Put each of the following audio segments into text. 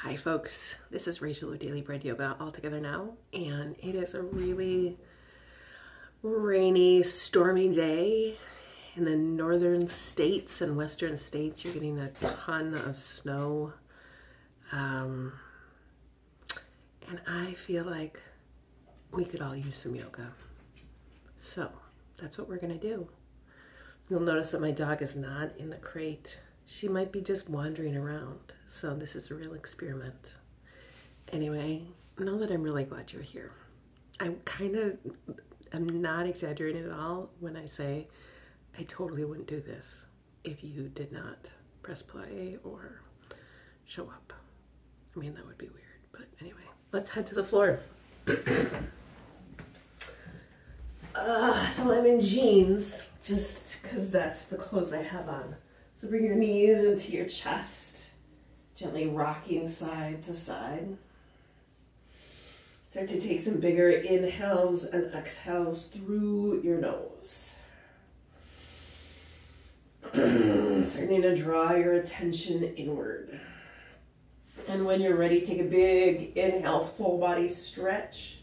Hi folks, this is Rachel of Daily Bread Yoga All Together Now, and it is a really rainy, stormy day in the northern states and western states. You're getting a ton of snow, and I feel like we could all use some yoga. So that's what we're gonna do. You'll notice that my dog is not in the crate. She might be just wandering around. So this is a real experiment. Anyway, know that I'm really glad you're here. I'm not exaggerating at all when I say I totally wouldn't do this if you did not press play or show up. I mean, that would be weird, but anyway, let's head to the floor. So I'm in jeans just because that's the clothes I have on. So bring your knees into your chest, gently rocking side to side. Start to take some bigger inhales and exhales through your nose. Starting to draw your attention inward. And when you're ready, take a big inhale, full body stretch.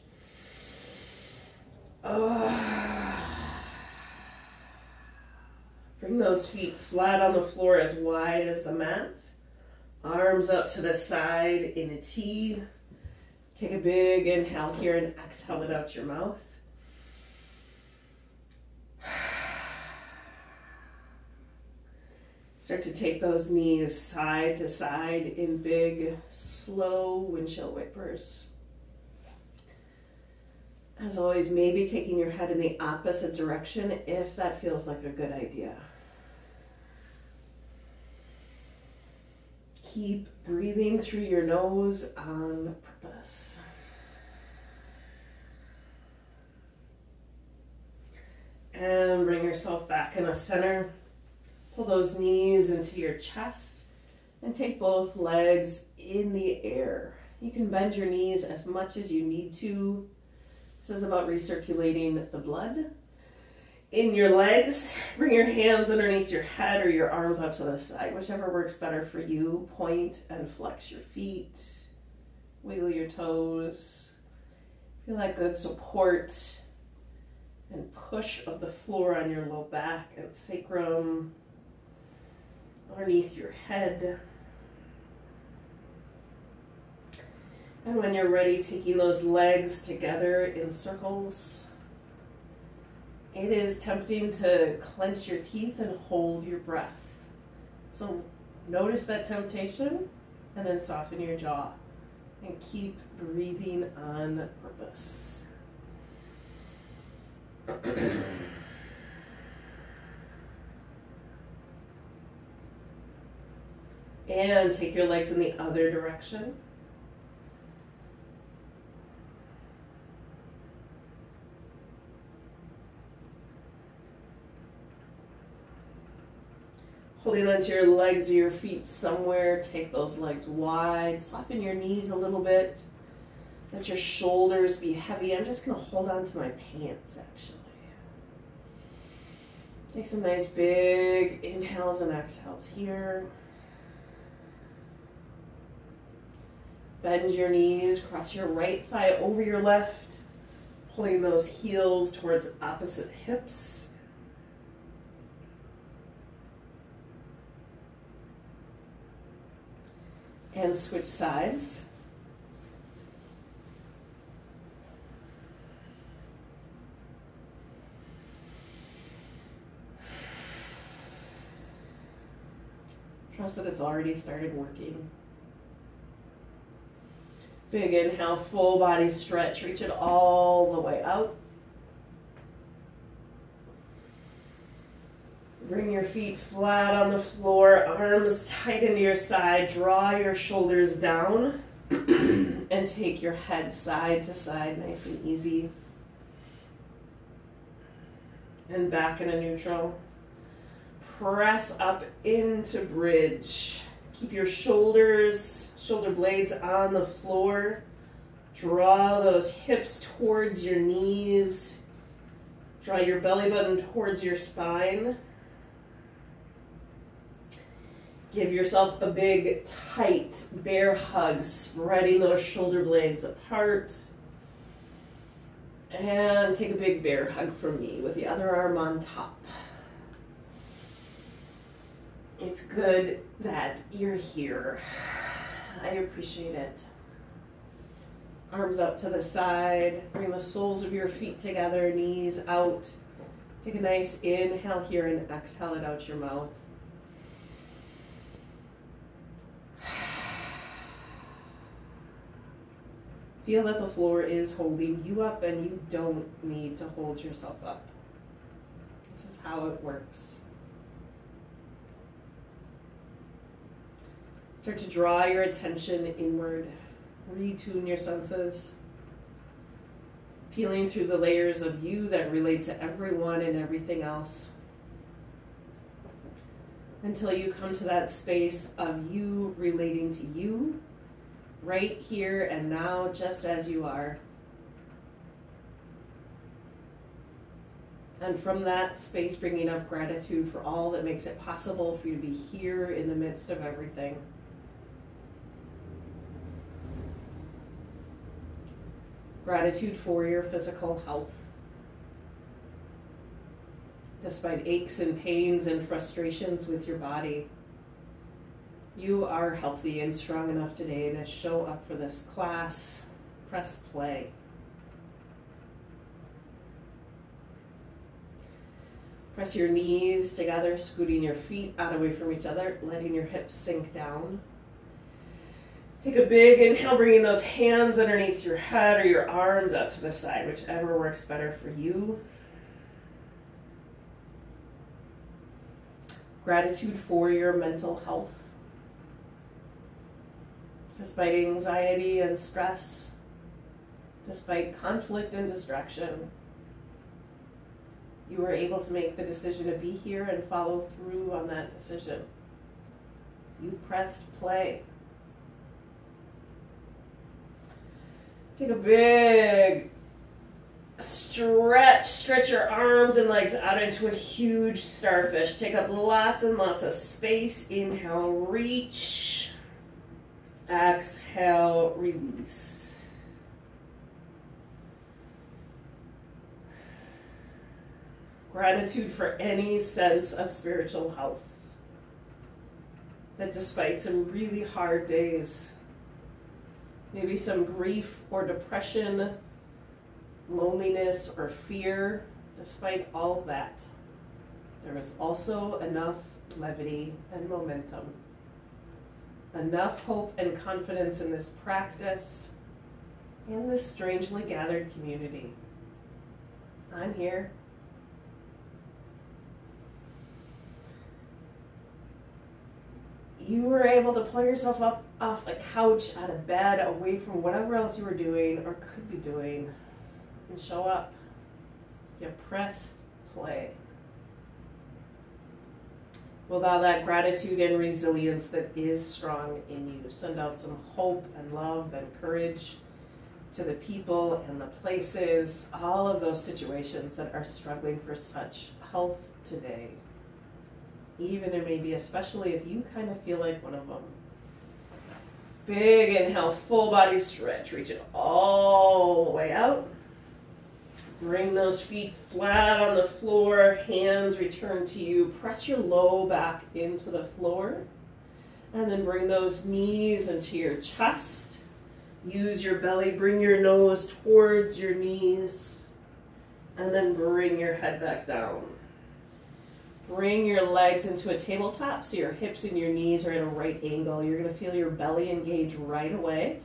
Bring those feet flat on the floor as wide as the mat. Arms out to the side in a T. Take a big inhale here and exhale it out your mouth. Start to take those knees side to side in big, slow windshield wipers. As always, maybe taking your head in the opposite direction if that feels like a good idea. Keep breathing through your nose on purpose. And bring yourself back in the center. Pull those knees into your chest and take both legs in the air. You can bend your knees as much as you need to. This is about recirculating the blood in your legs. Bring your hands underneath your head or your arms out to the side, whichever works better for you. Point and flex your feet. Wiggle your toes. Feel that good support and push of the floor on your low back and sacrum, underneath your head. And when you're ready, taking those legs together in circles. It is tempting to clench your teeth and hold your breath. So notice that temptation and then soften your jaw and keep breathing on purpose. And take your legs in the other direction. Holding onto your legs or your feet somewhere, take those legs wide, soften your knees a little bit, let your shoulders be heavy. I'm just going to hold on to my pants actually. Take some nice big inhales and exhales here. Bend your knees, cross your right thigh over your left, pulling those heels towards opposite hips. And switch sides. Trust that it's already started working. Big inhale, full body stretch. Reach it all the way out. Bring your feet flat on the floor, arms tight into your side. Draw your shoulders down and take your head side to side, nice and easy. And back into neutral. Press up into bridge. Keep your shoulder blades on the floor. Draw those hips towards your knees. Draw your belly button towards your spine. Give yourself a big, tight bear hug, spreading those shoulder blades apart. And take a big bear hug from me with the other arm on top. It's good that you're here. I appreciate it. Arms out to the side. Bring the soles of your feet together, knees out. Take a nice inhale here and exhale it out your mouth. Feel that the floor is holding you up and you don't need to hold yourself up. This is how it works. Start to draw your attention inward. Retune your senses. Peeling through the layers of you that relate to everyone and everything else. Until you come to that space of you relating to you, right here and now, just as you are. And from that space, bringing up gratitude for all that makes it possible for you to be here in the midst of everything. Gratitude for your physical health. Despite aches and pains and frustrations with your body, you are healthy and strong enough today to show up for this class. Press play. Press your knees together, scooting your feet out away from each other, letting your hips sink down. Take a big inhale, bringing those hands underneath your head or your arms out to the side, whichever works better for you. Gratitude for your mental health. Despite anxiety and stress, despite conflict and distraction, you were able to make the decision to be here and follow through on that decision. You pressed play. Take a big stretch your arms and legs out into a huge starfish. Take up lots and lots of space. Inhale, reach. Exhale, release. Gratitude for any sense of spiritual health. That despite some really hard days, maybe some grief or depression, loneliness or fear, despite all of that, there is also enough levity and momentum, enough hope and confidence in this practice and this strangely gathered community. I'm here. You were able to pull yourself up off the couch, out of bed, away from whatever else you were doing or could be doing, and show up. You pressed play. With all that gratitude and resilience that is strong in you, send out some hope and love and courage to the people and the places, all of those situations that are struggling for such health today. Even and maybe especially if you kind of feel like one of them. Big inhale, full body stretch. Reach it all the way out. Bring those feet flat on the floor. Hands return to you. Press your low back into the floor. And then bring those knees into your chest. Use your belly. Bring your nose towards your knees. And then bring your head back down. Bring your legs into a tabletop so your hips and your knees are at a right angle. You're going to feel your belly engage right away.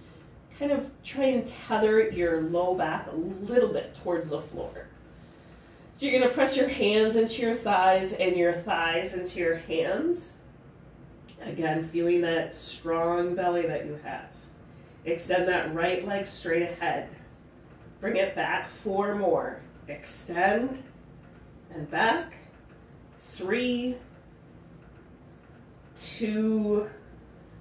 Kind of try and tether your low back a little bit towards the floor. So you're going to press your hands into your thighs and your thighs into your hands. Again, feeling that strong belly that you have. Extend that right leg straight ahead. Bring it back 4 more. Extend and back. 3, 2,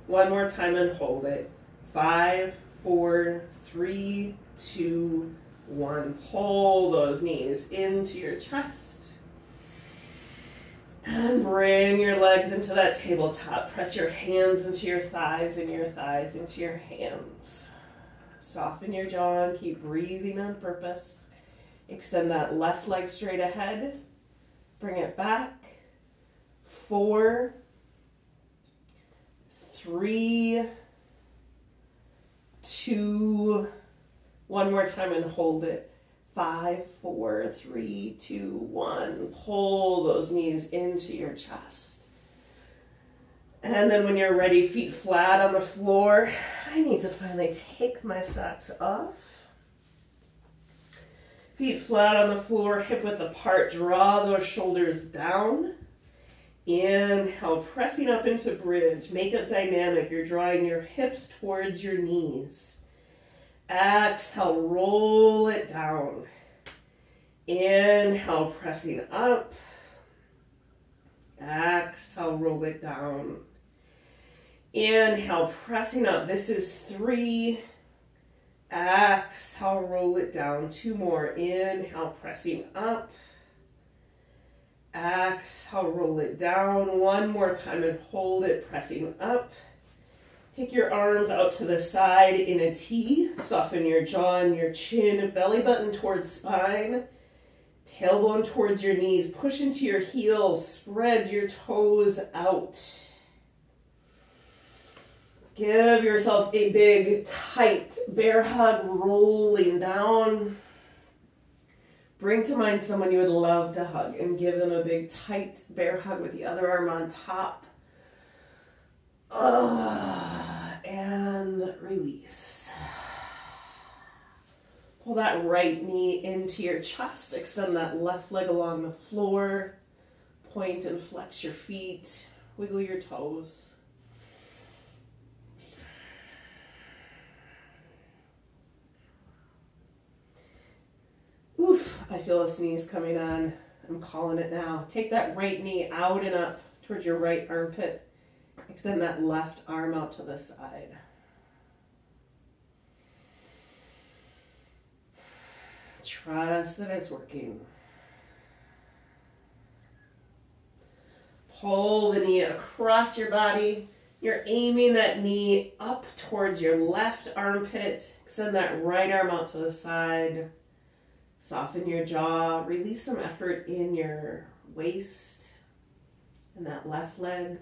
one more time and hold it. 5, 4, 3, 2, 1. Pull those knees into your chest. And bring your legs into that tabletop. Press your hands into your thighs and your thighs into your hands. Soften your jaw and keep breathing on purpose. Extend that left leg straight ahead. Bring it back. 4, 3, 2, one more time and hold it. 5, 4, 3, 2, 1. Pull those knees into your chest. And then when you're ready, feet flat on the floor. I need to finally take my socks off. Feet flat on the floor, hip width apart. Draw those shoulders down. Inhale, pressing up into bridge. Make it dynamic. You're drawing your hips towards your knees. Exhale, roll it down. Inhale, pressing up. Exhale, roll it down. Inhale, pressing up. This is 3. Exhale, roll it down. 2 more. Inhale, pressing up. Exhale, roll it down. 1 more time and hold it, pressing up. Take your arms out to the side in a T. Soften your jaw and your chin. Belly button towards spine. Tailbone towards your knees. Push into your heels. Spread your toes out. Give yourself a big, tight bear hug, rolling down. Bring to mind someone you would love to hug and give them a big, tight bear hug with the other arm on top. And release. Pull that right knee into your chest. Extend that left leg along the floor. Point and flex your feet. Wiggle your toes. Oof, I feel a sneeze coming on. I'm calling it now. Take that right knee out and up towards your right armpit. Extend that left arm out to the side. Trust that it's working. Pull the knee across your body. You're aiming that knee up towards your left armpit. Extend that right arm out to the side. Soften your jaw. Release some effort in your waist and that left leg.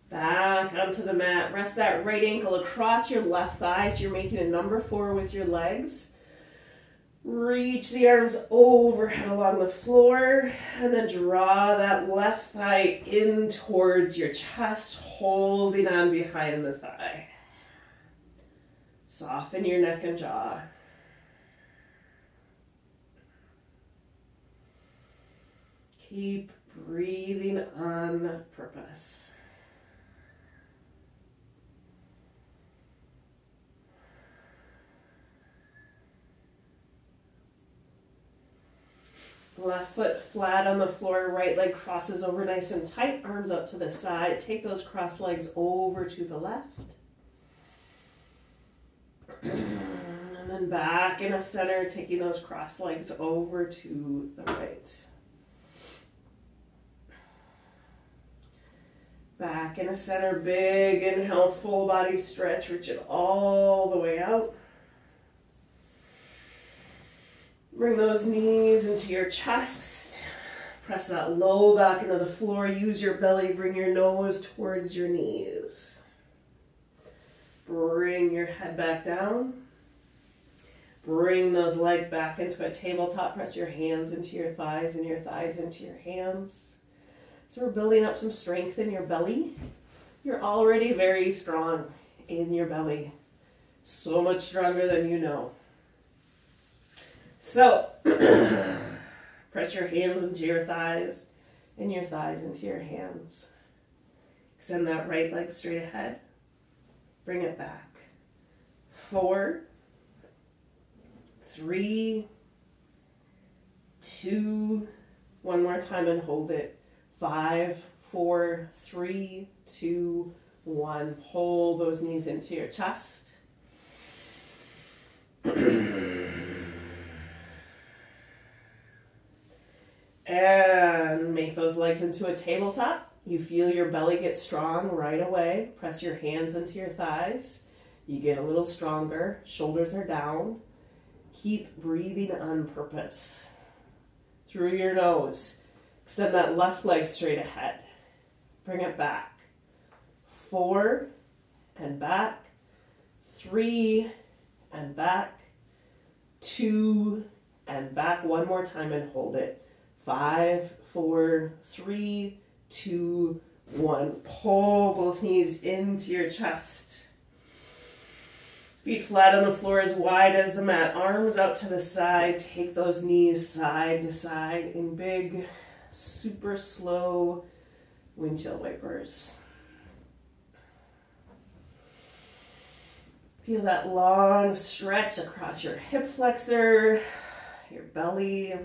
Back onto the mat. Rest that right ankle across your left thigh. So you're making a number 4 with your legs. Reach the arms overhead along the floor. And then draw that left thigh in towards your chest, holding on behind the thigh. Soften your neck and jaw. Keep breathing on purpose. Left foot flat on the floor, right leg crosses over nice and tight, arms up to the side. Take those cross legs over to the left. And then back in a center, taking those cross legs over to the right. Back in a center, big inhale, full body stretch, reach it all the way out. Bring those knees into your chest. Press that low back into the floor. Use your belly. Bring your nose towards your knees. Bring your head back down. Bring those legs back into a tabletop. Press your hands into your thighs and your thighs into your hands. So we're building up some strength in your belly. You're already very strong in your belly. So much stronger than you know. So, press your hands into your thighs and your thighs into your hands. Extend that right leg straight ahead. Bring it back. 4, 3, 2, one more time and hold it. 5, 4, 3, 2, 1. Pull those knees into your chest. And make those legs into a tabletop. You feel your belly get strong right away. Press your hands into your thighs. You get a little stronger. Shoulders are down. Keep breathing on purpose. Through your nose. Extend that left leg straight ahead. Bring it back. 4 and back. 3 and back. 2 and back. One more time and hold it. 5, 4, 3, 2, 1. Pull both knees into your chest. Feet flat on the floor as wide as the mat. Arms out to the side. Take those knees side to side in big, super slow windshield wipers. Feel that long stretch across your hip flexor, your belly.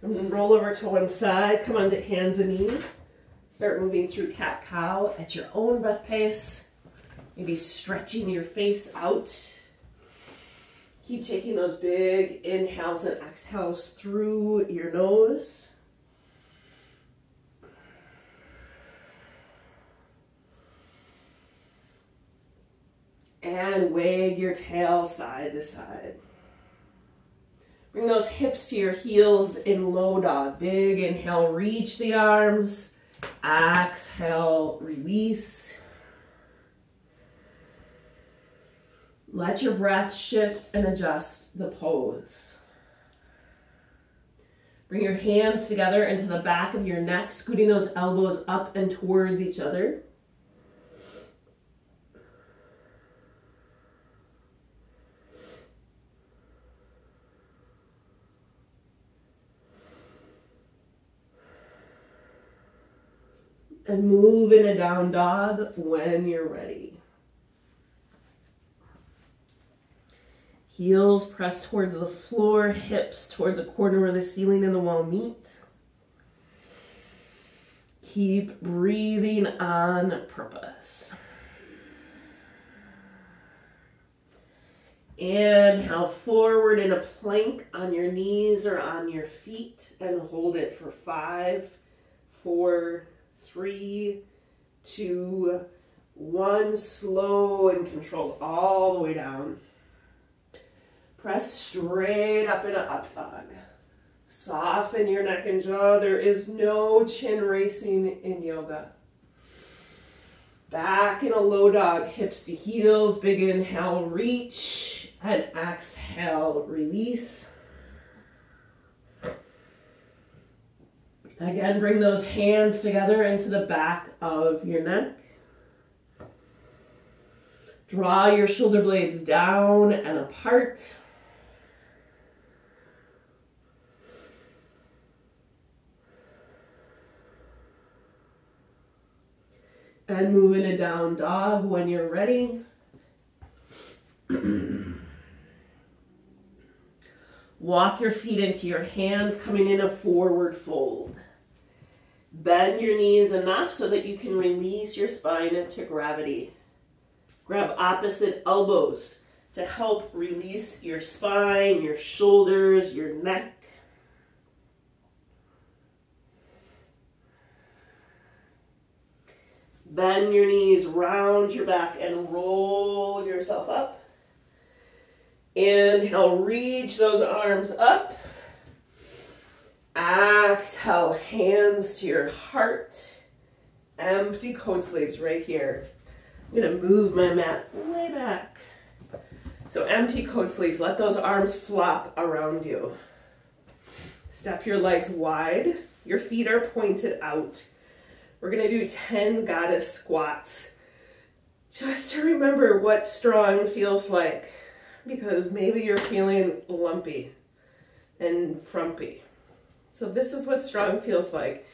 And then roll over to one side. Come onto hands and knees. Start moving through cat-cow at your own breath pace. Maybe stretching your face out. Keep taking those big inhales and exhales through your nose. And wag your tail side to side. Bring those hips to your heels in low dog. Big inhale, reach the arms. Exhale, release. Let your breath shift and adjust the pose. Bring your hands together into the back of your neck, scooting those elbows up and towards each other. And move in a down dog when you're ready. Heels press towards the floor, hips towards a corner where the ceiling and the wall meet. Keep breathing on purpose. Inhale forward in a plank on your knees or on your feet and hold it for 5, 4, 3, 2, 1. Slow and controlled all the way down. Press straight up in an up dog. Soften your neck and jaw. There is no chin racing in yoga. Back in a low dog, hips to heels. Big inhale, reach. And exhale, release. Again, bring those hands together into the back of your neck. Draw your shoulder blades down and apart. And move in a down dog when you're ready. Walk your feet into your hands, coming in a forward fold. Bend your knees enough so that you can release your spine into gravity. Grab opposite elbows to help release your spine, your shoulders, your neck. Bend your knees, round your back, and roll yourself up. Inhale, reach those arms up. Exhale, hands to your heart. Empty coat sleeves right here. I'm gonna move my mat way back. So empty coat sleeves, let those arms flop around you. Step your legs wide. Your feet are pointed out. We're gonna do 10 goddess squats. Just to remember what strong feels like, because maybe you're feeling lumpy and frumpy. So this is what strong feels like.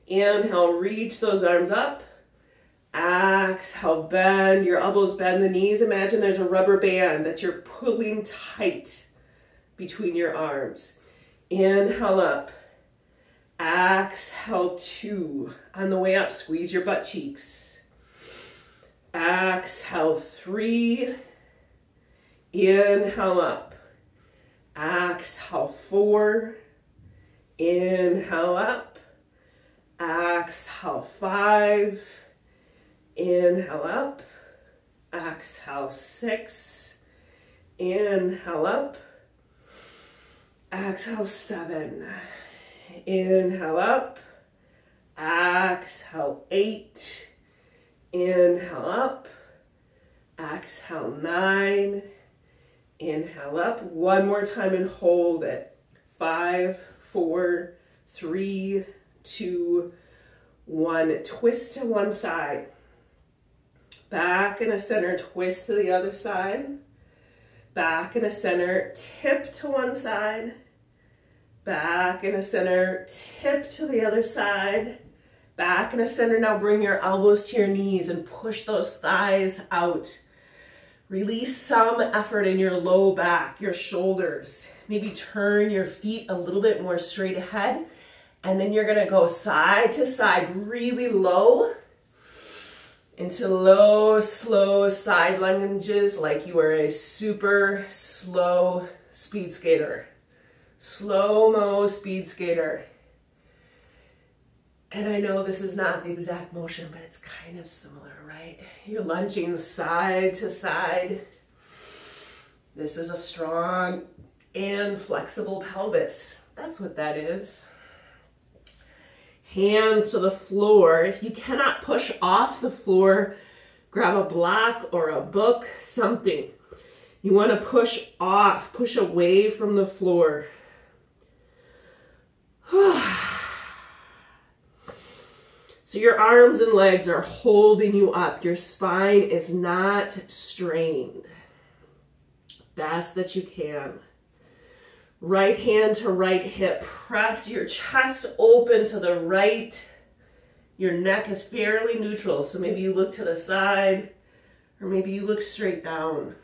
Inhale, reach those arms up. Exhale, bend your elbows, bend the knees. Imagine there's a rubber band that you're pulling tight between your arms. Inhale up. Exhale, 2. On the way up, squeeze your butt cheeks. Exhale, 3. Inhale up. Exhale, 4. Inhale up. Exhale 5. Inhale up. Exhale 6. Inhale up. Exhale 7. Inhale up. Exhale 8. Inhale up. Exhale 9. Inhale up. One more time and hold it. 5, 4, 3, 2, 1. Twist to one side. Back in a center, twist to the other side. Back in a center, tip to one side. Back in a center, tip to the other side. Back in a center. Now bring your elbows to your knees and push those thighs out. Release some effort in your low back, your shoulders. Maybe turn your feet a little bit more straight ahead. And then you're gonna go side to side, really low, into low, slow side lunges like you are a super slow speed skater. Slow-mo speed skater. And I know this is not the exact motion, but it's kind of similar, right? You're lunging side to side. This is a strong and flexible pelvis. That's what that is. Hands to the floor. If you cannot push off the floor, grab a block or a book, something. You want to push off, push away from the floor. So your arms and legs are holding you up. Your spine is not strained. Best that you can. Right hand to right hip. Press your chest open to the right. Your neck is fairly neutral. So maybe you look to the side or maybe you look straight down.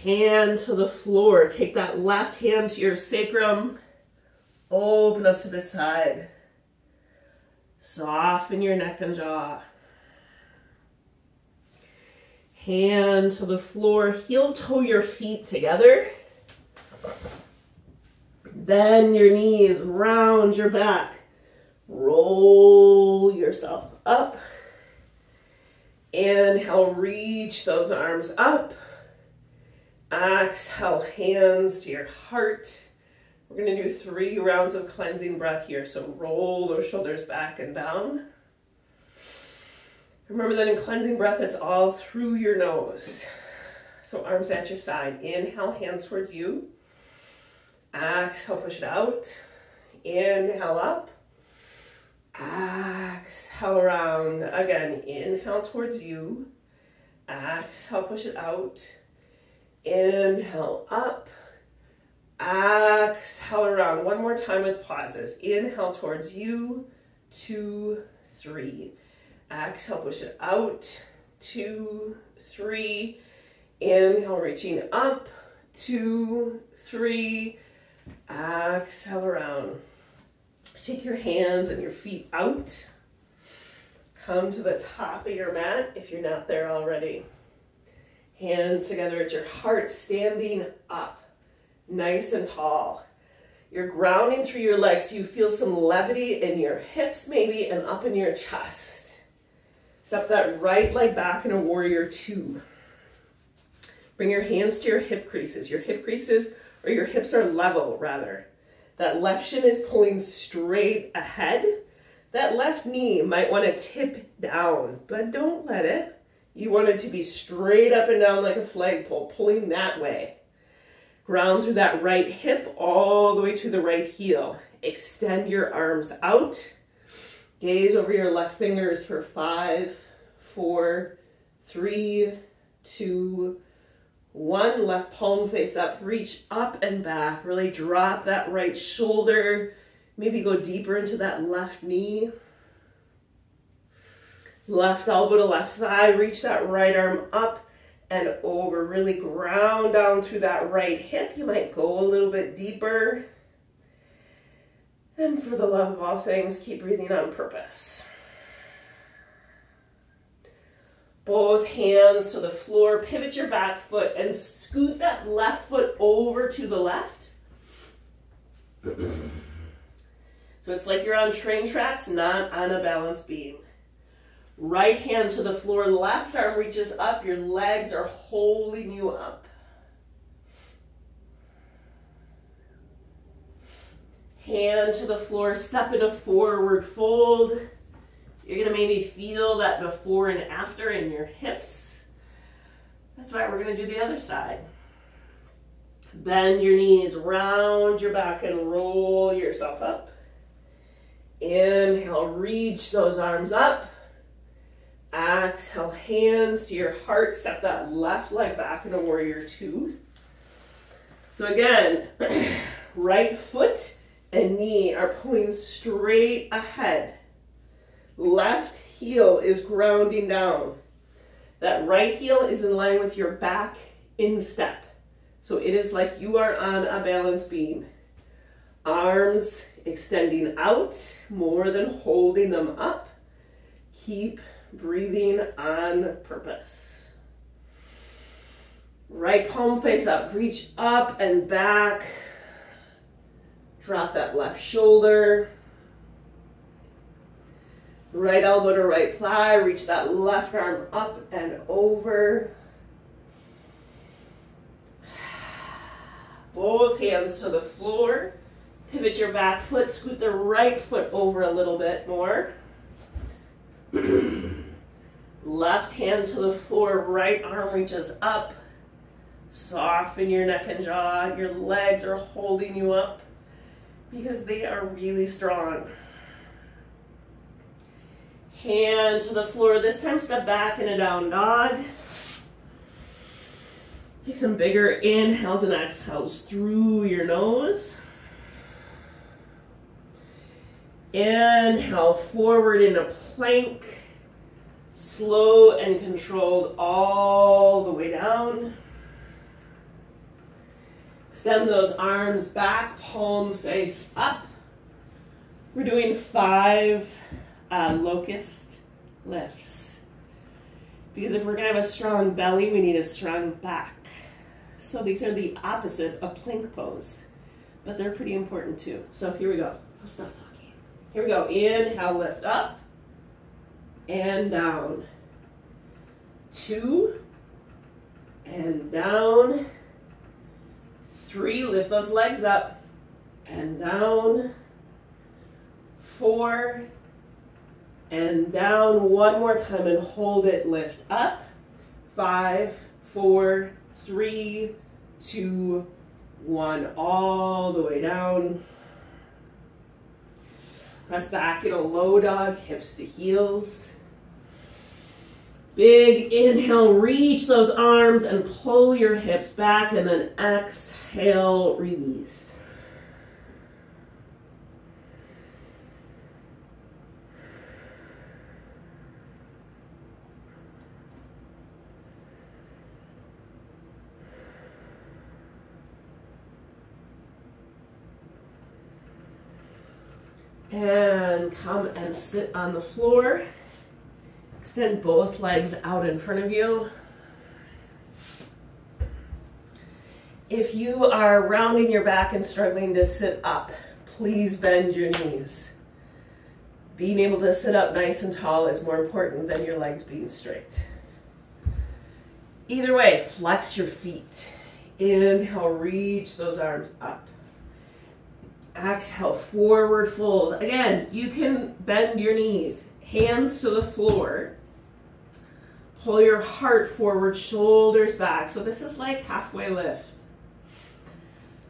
Hand to the floor. Take that left hand to your sacrum. Open up to the side. Soften your neck and jaw. Hand to the floor. Heel toe your feet together. Bend your knees, round your back. Roll yourself up. Inhale, reach those arms up. Exhale, hands to your heart. We're going to do 3 rounds of cleansing breath here. So roll those shoulders back and down. Remember that in cleansing breath, it's all through your nose. So arms at your side. Inhale, hands towards you. Exhale, push it out. Inhale up. Exhale around. Again, inhale towards you. Exhale, push it out. Inhale up. Exhale around. One more time with pauses. Inhale towards you. 2, 3. Exhale, push it out. 2, 3. Inhale, reaching up. 2, 3. Exhale around. Take your hands and your feet out. Come to the top of your mat if you're not there already. Hands together at your heart, standing up. Nice and tall. You're grounding through your legs so you feel some levity in your hips maybe and up in your chest. Step that right leg back in a warrior 2. Bring your hands to your hip creases. Your hip creases or your hips are level rather. That left shin is pulling straight ahead. That left knee might want to tip down, but don't let it. You want it to be straight up and down like a flagpole, pulling that way. Ground through that right hip all the way to the right heel. Extend your arms out. Gaze over your left fingers for 5, 4, 3, 2, 1. Left palm face up. Reach up and back. Really drop that right shoulder. Maybe go deeper into that left knee. Left elbow to left thigh. Reach that right arm up and over. Really ground down through that right hip. You might go a little bit deeper. And for the love of all things, keep breathing on purpose. Both hands to the floor. Pivot your back foot and scoot that left foot over to the left. So it's like you're on train tracks, not on a balance beam. Right hand to the floor, left arm reaches up, your legs are holding you up. Hand to the floor, step in a forward fold. You're gonna maybe feel that before and after in your hips. That's why we're gonna do the other side. Bend your knees, round your back and roll yourself up. Inhale, reach those arms up. Exhale, hands to your heart. Step that left leg back into warrior two. So again, right foot and knee are pulling straight ahead. Left heel is grounding down. That right heel is in line with your back instep. So it is like you are on a balance beam. Arms extending out more than holding them up. Keep breathing on purpose. Right palm face up, reach up and back. Drop that left shoulder. Right elbow to right thigh, reach that left arm up and over. Both hands to the floor. Pivot your back foot, scoot the right foot over a little bit more. Left hand to the floor, right arm reaches up. Soften your neck and jaw. Your legs are holding you up because they are really strong. Hand to the floor. This time step back in a down dog. Take some bigger inhales and exhales through your nose. Inhale forward into plank. Slow and controlled all the way down. Extend those arms back, palm face up. We're doing 5 locust lifts. Because if we're going to have a strong belly, we need a strong back. So these are the opposite of plank pose, but they're pretty important too. So here we go. I'll stop talking. Here we go. Inhale, lift up and down. 2 and down. 3, lift those legs up and down. 4 and down. One more time and hold it, lift up. 5, 4, 3, 2, 1, all the way down. Press back in a low dog, hips to heels. Big inhale, reach those arms and pull your hips back, and then exhale, release. And come and sit on the floor. Extend both legs out in front of you. If you are rounding your back and struggling to sit up, please bend your knees. Being able to sit up nice and tall is more important than your legs being straight. Either way, flex your feet. Inhale, reach those arms up. Exhale, forward fold. Again, you can bend your knees, hands to the floor. Pull your heart forward, shoulders back. So this is like halfway lift.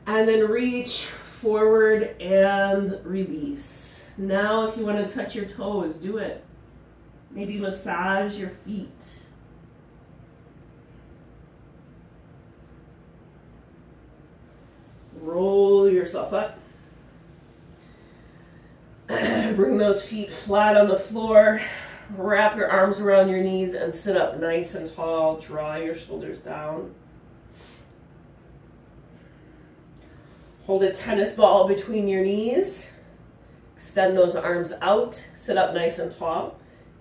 And then reach forward and release. Now if you want to touch your toes, do it. Maybe massage your feet. Roll yourself up. Bring those feet flat on the floor. Wrap your arms around your knees and sit up nice and tall. Draw your shoulders down. Hold a tennis ball between your knees. Extend those arms out. Sit up nice and tall.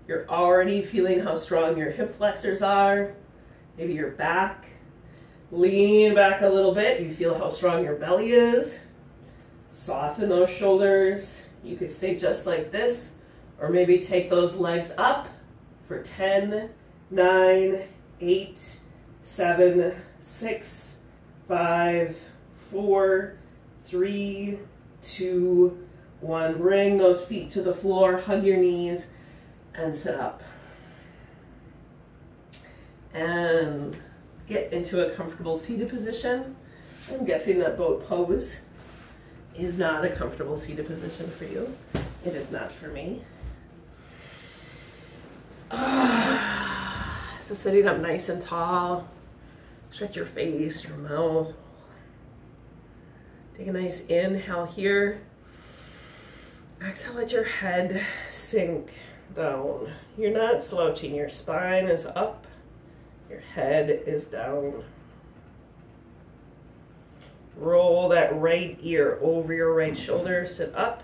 You're already feeling how strong your hip flexors are. Maybe your back. Lean back a little bit. You feel how strong your belly is. Soften those shoulders. You could stay just like this, or maybe take those legs up for 10, 9, 8, 7, 6, 5, 4, 3, 2, 1. Bring those feet to the floor, hug your knees, and sit up. And get into a comfortable seated position. I'm guessing that boat pose is not a comfortable seated position for you. It is not for me. So sitting up nice and tall, shut your face, your mouth. Take a nice inhale here. Exhale, let your head sink down. You're not slouching, your spine is up, your head is down. Roll that right ear over your right shoulder, sit up,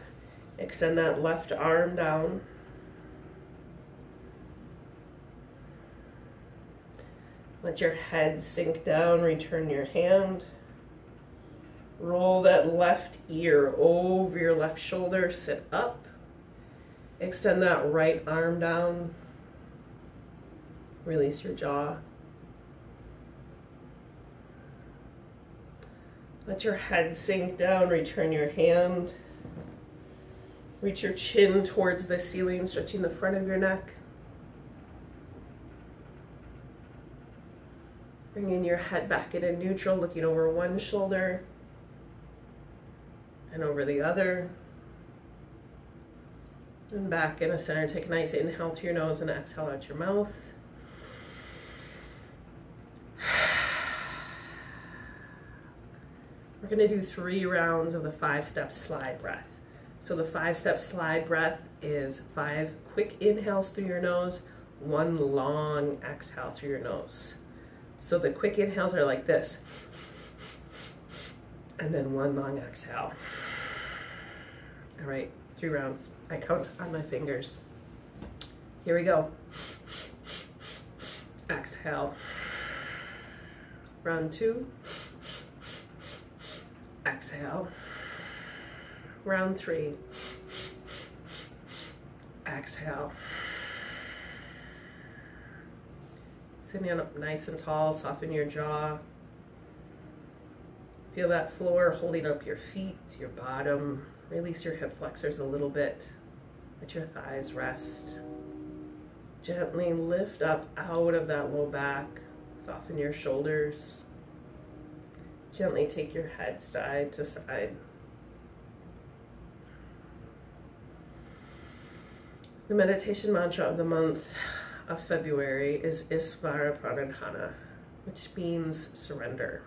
extend that left arm down. Let your head sink down, return your hand. Roll that left ear over your left shoulder, sit up. Extend that right arm down. Release your jaw. Let your head sink down, return your hand. Reach your chin towards the ceiling, stretching the front of your neck. Bringing your head back into neutral, looking over one shoulder and over the other. And back in the center, take a nice inhale to your nose and exhale out your mouth. We're going to do 3 rounds of the 5-step slide breath. So the 5-step slide breath is 5 quick inhales through your nose, 1 long exhale through your nose. So the quick inhales are like this, and then 1 long exhale. All right, 3 rounds. I count on my fingers. Here we go. Exhale. Round 2. Exhale. Round 3. Exhale. Sitting up nice and tall, soften your jaw. Feel that floor holding up your feet, your bottom. Release your hip flexors a little bit. Let your thighs rest. Gently lift up out of that low back. Soften your shoulders. Gently take your head side to side. The meditation mantra of the month of February is Isvara Pranadhana, which means surrender.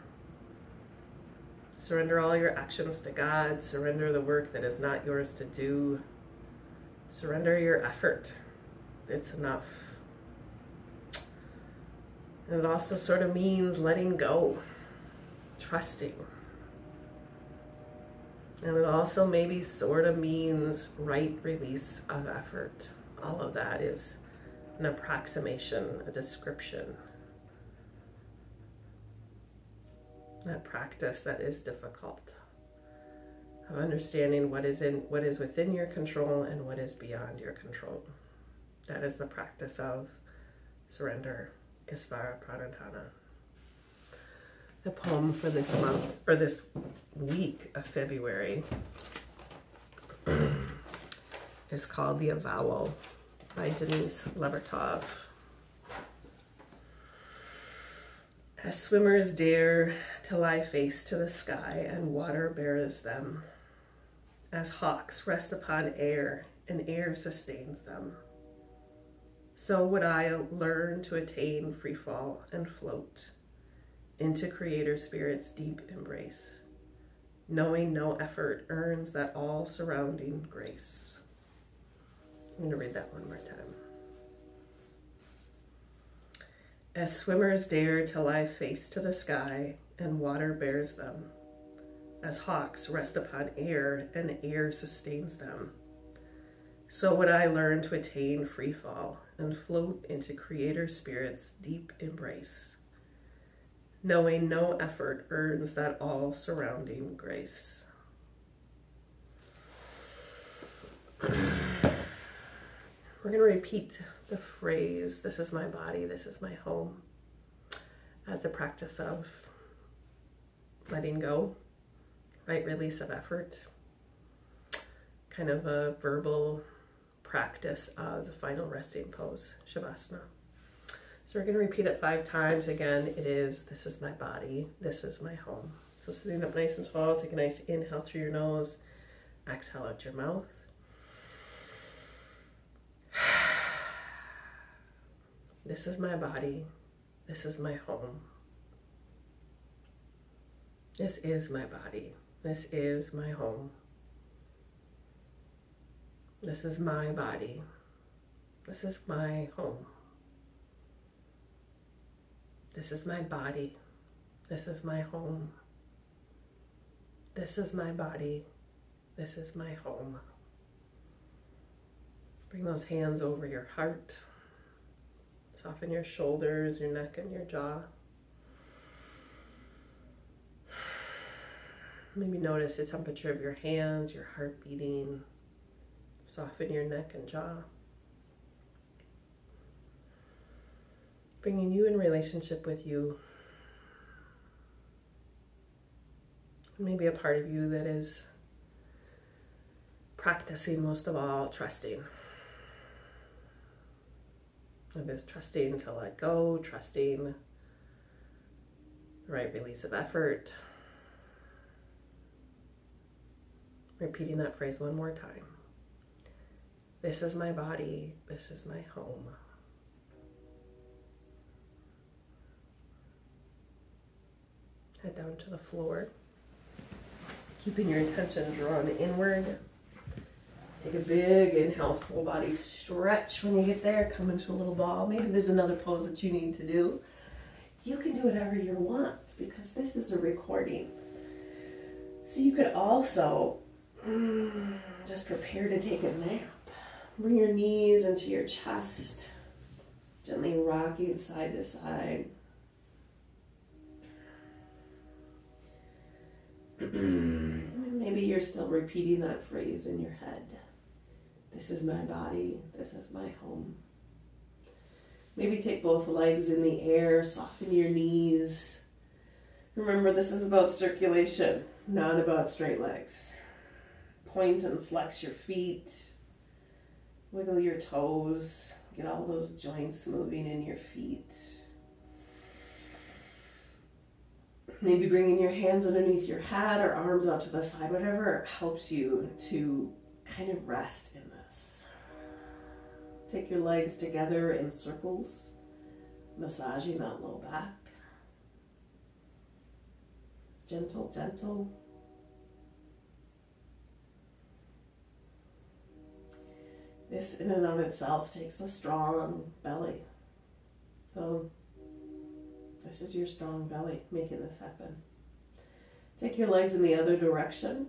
Surrender all your actions to God. Surrender the work that is not yours to do. Surrender your effort. It's enough. And it also sort of means letting go. Trusting. And it also maybe sort of means right release of effort. All of that is an approximation, a description. That practice that is difficult of understanding what is within your control and what is beyond your control. That is the practice of surrender, Isvara Pranadhana. The poem for this month, or this week of February, is called The Avowal by Denise Levertov. As swimmers dare to lie face to the sky and water bears them, as hawks rest upon air and air sustains them, so would I learn to attain free fall and float into Creator Spirit's deep embrace, knowing no effort earns that all-surrounding grace. I'm going to read that one more time. As swimmers dare to lie face to the sky and water bears them, as hawks rest upon air and air sustains them, so would I learn to attain free fall and float into Creator Spirit's deep embrace, knowing no effort earns that all-surrounding grace. We're going to repeat the phrase, this is my body, this is my home, as a practice of letting go, right release of effort, kind of a verbal practice of the final resting pose, Shavasana. So we're going to repeat it 5 times. Again, it is, this is my body, this is my home. So sitting up nice and tall, take a nice inhale through your nose, exhale out your mouth. This is my body, this is my home. This is my body, this is my home. This is my body, this is my home. This is my body, this is my home. This is my body, this is my home. Bring those hands over your heart. Soften your shoulders, your neck, and your jaw. Maybe notice the temperature of your hands, your heart beating. Soften your neck and jaw. Bringing you in relationship with you. Maybe a part of you that is practicing most of all trusting. It is trusting to let go, trusting the right release of effort. Repeating that phrase one more time. This is my body, this is my home. Head down to the floor, keeping your attention drawn inward. Take a big inhale, full body stretch. When you get there, come into a little ball. Maybe there's another pose that you need to do. You can do whatever you want because this is a recording. So you could also just prepare to take a nap. Bring your knees into your chest, gently rocking side to side. Maybe you're still repeating that phrase in your head. This is my body, this is my home. Maybe take both legs in the air, soften your knees. Remember, this is about circulation, not about straight legs. Point and flex your feet. Wiggle your toes. Get all those joints moving in your feet. Maybe bringing your hands underneath your head or arms out to the side, whatever helps you to kind of rest in this. Take your legs together in circles, massaging that low back. Gentle, gentle. This in and of itself takes a strong belly. So this is your strong belly making this happen. Take your legs in the other direction.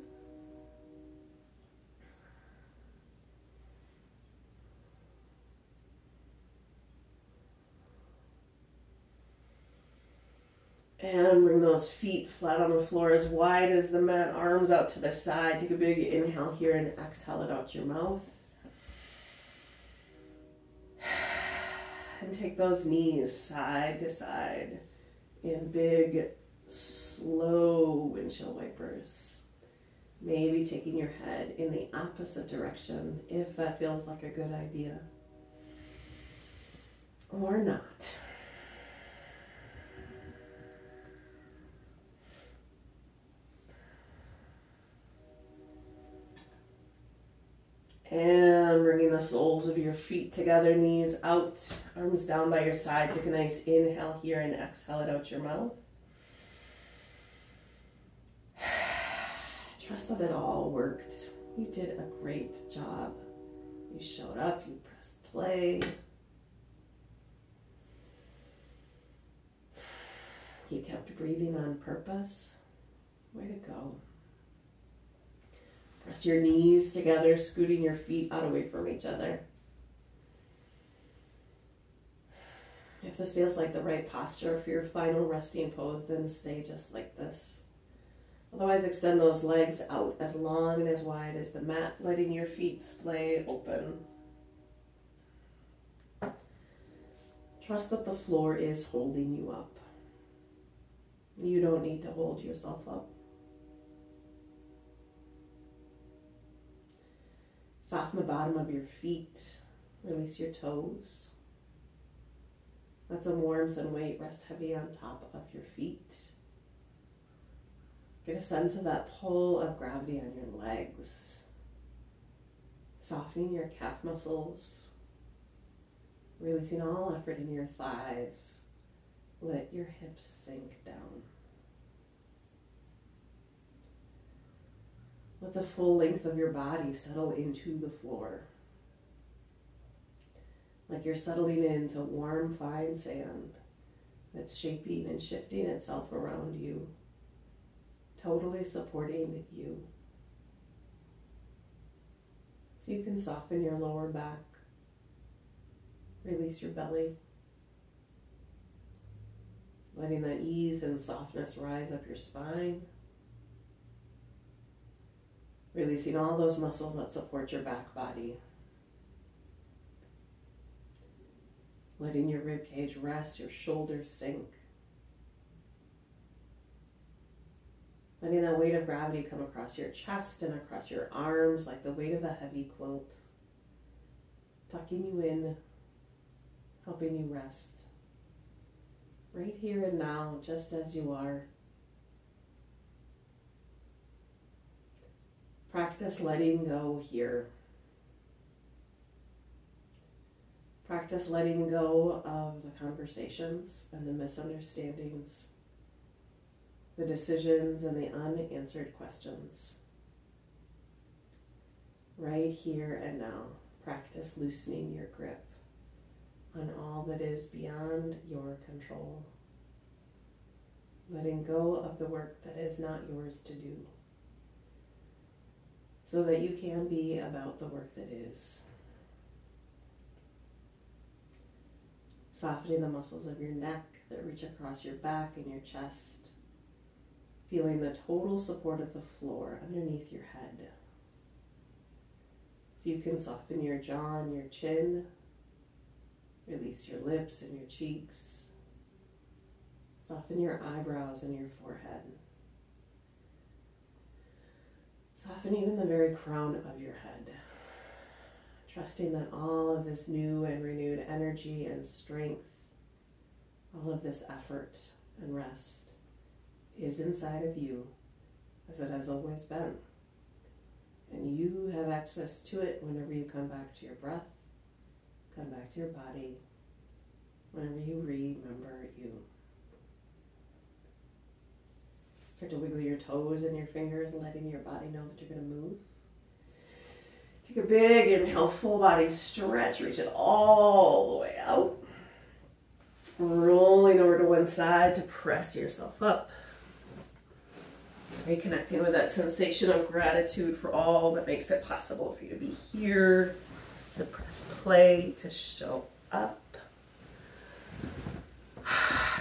And bring those feet flat on the floor as wide as the mat, arms out to the side. Take a big inhale here and exhale it out your mouth. And take those knees side to side in big, slow windshield wipers. Maybe taking your head in the opposite direction if that feels like a good idea. Or not. And bringing the soles of your feet together, knees out, arms down by your side. Take a nice inhale here and exhale it out your mouth. Trust that it all worked. You did a great job. You showed up, you pressed play. You kept breathing on purpose. Way to go. Press your knees together, scooting your feet out away from each other. If this feels like the right posture for your final resting pose, then stay just like this. Otherwise, extend those legs out as long and as wide as the mat, letting your feet splay open. Trust that the floor is holding you up. You don't need to hold yourself up. Soften the bottom of your feet. Release your toes. Let some warmth and weight rest heavy on top of your feet. Get a sense of that pull of gravity on your legs. Softening your calf muscles. Releasing all effort in your thighs. Let your hips sink down. Let the full length of your body settle into the floor. Like you're settling into warm, fine sand that's shaping and shifting itself around you, totally supporting you. So you can soften your lower back, release your belly, letting that ease and softness rise up your spine, releasing all those muscles that support your back body. Letting your rib cage rest, your shoulders sink. Letting that weight of gravity come across your chest and across your arms like the weight of a heavy quilt. Tucking you in, helping you rest. Right here and now, just as you are. Practice letting go here. Practice letting go of the conversations and the misunderstandings, the decisions and the unanswered questions. Right here and now, practice loosening your grip on all that is beyond your control. Letting go of the work that is not yours to do, so that you can be about the work that is. Softening the muscles of your neck that reach across your back and your chest. Feeling the total support of the floor underneath your head. So you can soften your jaw and your chin. Release your lips and your cheeks. Soften your eyebrows and your forehead. Soften even the very crown of your head. Trusting that all of this new and renewed energy and strength, all of this effort and rest is inside of you as it has always been. And you have access to it whenever you come back to your breath, come back to your body, whenever you remember you. Start to wiggle your toes and your fingers, letting your body know that you're going to move. Take a big inhale, full body stretch, reach it all the way out. Rolling over to one side to press yourself up. Reconnecting with that sensation of gratitude for all that makes it possible for you to be here, to press play, to show up.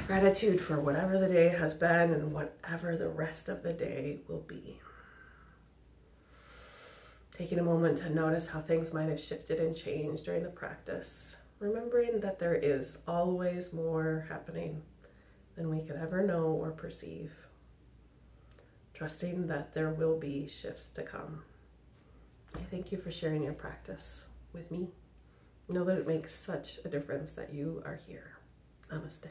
Gratitude for whatever the day has been and whatever the rest of the day will be. Taking a moment to notice how things might have shifted and changed during the practice. Remembering that there is always more happening than we could ever know or perceive. Trusting that there will be shifts to come. I thank you for sharing your practice with me. Know that it makes such a difference that you are here. Namaste.